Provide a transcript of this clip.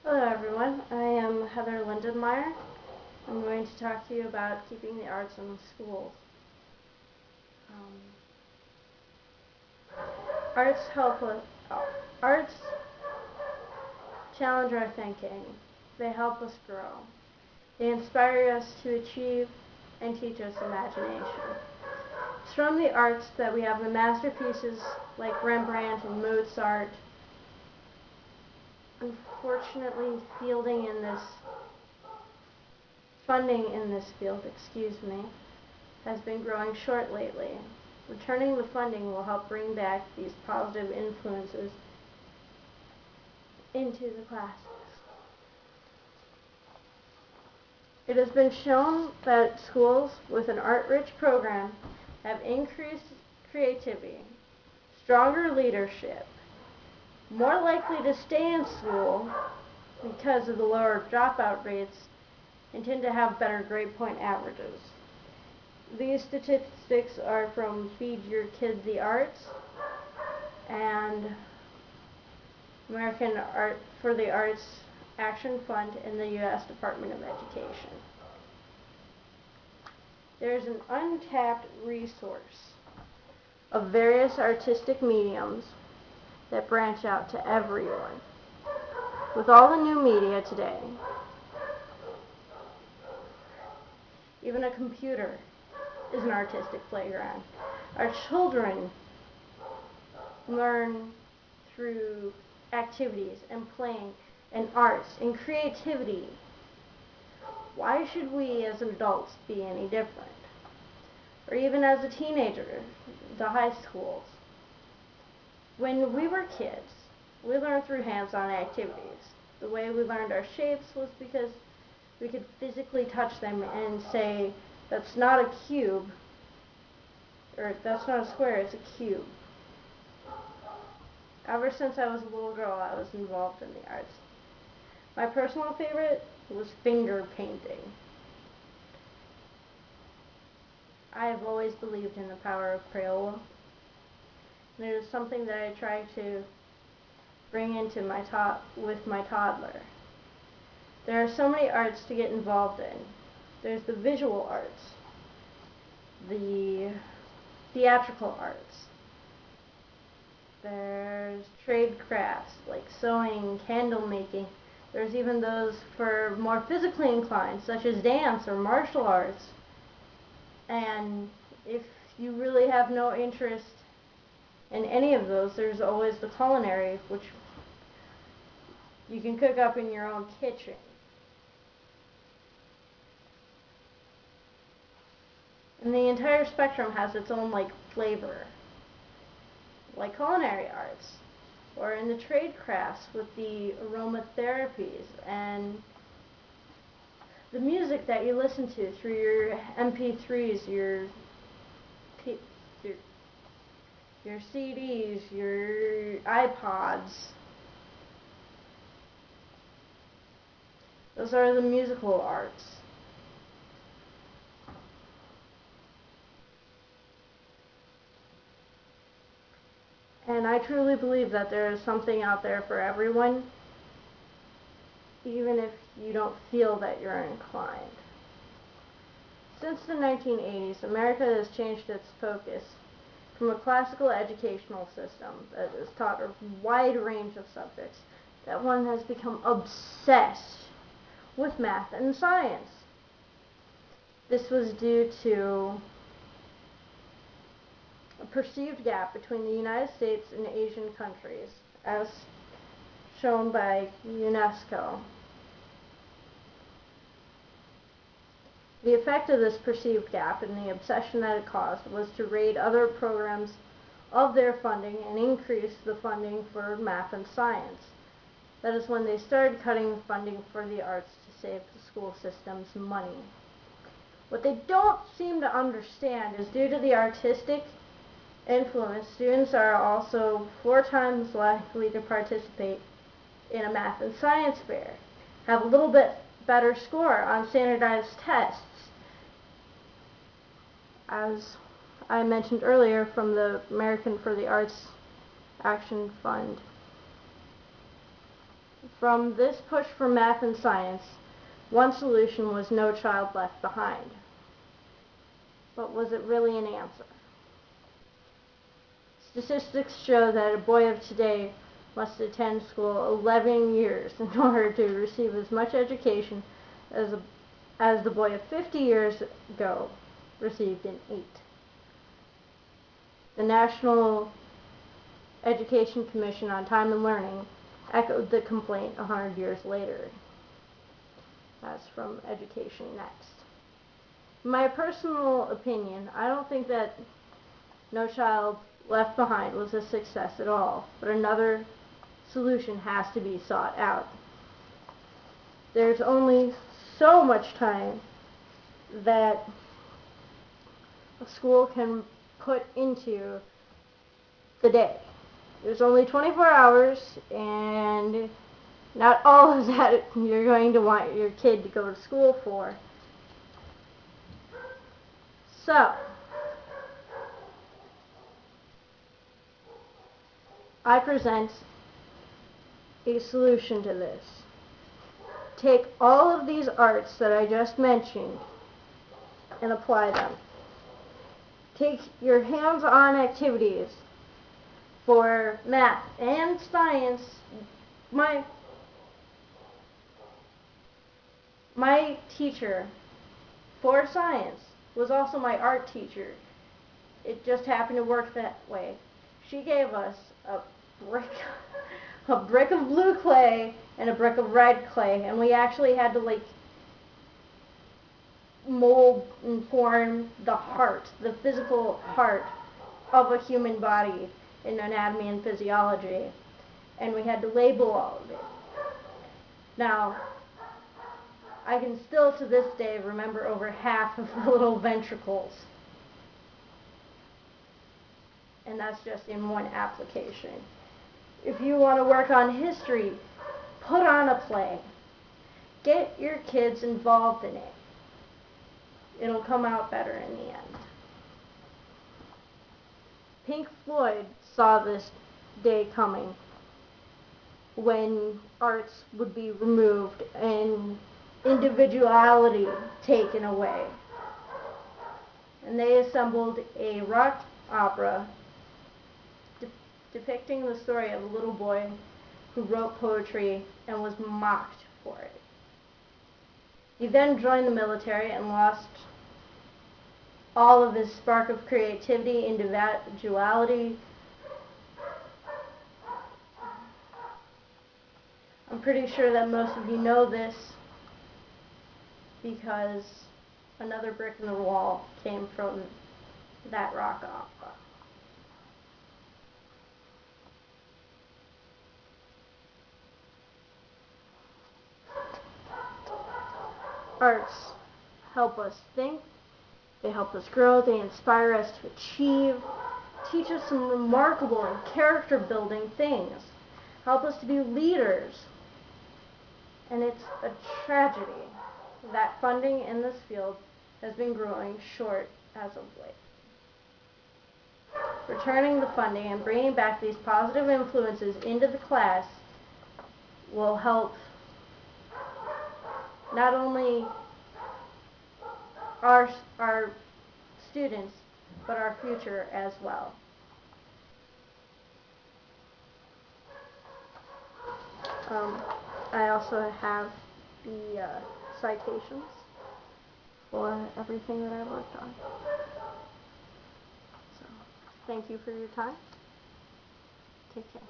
Hello everyone, I am Heather Lindenmeyer. I'm going to talk to you about keeping the arts in the schools. Arts help us, arts challenge our thinking. They help us grow. They inspire us to achieve and teach us imagination. It's from the arts that we have the masterpieces like Rembrandt and Mozart. Unfortunately, funding in this field, has been growing short lately. Returning the funding will help bring back these positive influences into the classes. It has been shown that schools with an art-rich program have increased creativity, stronger leadership, more likely to stay in school because of the lower dropout rates, and tend to have better grade point averages. These statistics are from Feed Your Kid the Arts and American Art for the Arts Action Fund in the U.S. Department of Education. There's an untapped resource of various artistic mediums that branch out to everyone. With all the new media today, even a computer is an artistic playground. Our children learn through activities and playing and arts and creativity. Why should we as adults be any different? Or even as a teenager, the high schools. When we were kids, we learned through hands-on activities. The way we learned our shapes was because we could physically touch them and say, that's not a cube, or that's not a square, it's a cube. Ever since I was a little girl, I was involved in the arts. My personal favorite was finger painting. I have always believed in the power of Crayola, and it is something that I try to bring into with my toddler. There are so many arts to get involved in. There's the visual arts, the theatrical arts. There's trade crafts like sewing, candle making. There's even those for more physically inclined, such as dance or martial arts. And if you really have no interest in any of those, there's always the culinary, which you can cook up in your own kitchen. And the entire spectrum has its own flavor, like culinary arts, or in the trade crafts with the aromatherapies and the music that you listen to through your MP3s, your CDs, your iPods. Those are the musical arts. And I truly believe that there is something out there for everyone, even if you don't feel that you're inclined. Since the 1980s, America has changed its focus from a classical educational system that has taught a wide range of subjects that one has become obsessed with math and science. This was due to a perceived gap between the United States and Asian countries, as shown by UNESCO. The effect of this perceived gap and the obsession that it caused was to raid other programs of their funding and increase the funding for math and science. That is when they started cutting funding for the arts to save the school system's money. What they don't seem to understand is due to the artistic influence, students are also 4 times likely to participate in a math and science fair, have a little bit better score on standardized tests, as I mentioned earlier from the American for the Arts Action Fund. From this push for math and science, one solution was no child left behind. But was it really an answer? Statistics show that a boy of today must attend school 11 years in order to receive as much education as the boy of 50 years ago received in 8. The National Education Commission on Time and Learning echoed the complaint 100 years later. That's from Education Next. In my personal opinion, I don't think that No Child Left Behind was a success at all, but another solution has to be sought out. There's only so much time that a school can put into the day. There's only 24 hours, and not all of that you're going to want your kid to go to school for. So, I present a solution to this. Take all of these arts that I just mentioned and apply them. Take your hands-on activities for math and science. My teacher for science was also my art teacher. It just happened to work that way. She gave us a brick of blue clay and a brick of red clay, and we actually had to mold and form the heart, the physical heart of a human body in anatomy and physiology, and we had to label all of it. Now, I can still to this day remember over half of the little ventricles, and that's just in one application. If you want to work on history, put on a play. Get your kids involved in it. It'll come out better in the end. Pink Floyd saw this day coming when arts would be removed and individuality taken away. And they assembled a rock opera depicting the story of a little boy who wrote poetry and was mocked for it. He then joined the military and lost all of his spark of creativity, individuality. I'm pretty sure that most of you know this because another brick in the wall came from that rock opera. Arts help us think, they help us grow, they inspire us to achieve, teach us some remarkable and character-building things, help us to be leaders. And it's a tragedy that funding in this field has been growing short as of late. Returning the funding and bringing back these positive influences into the class will help not only our students, but our future as well. I also have the citations for everything that I worked on. So, thank you for your time. Take care.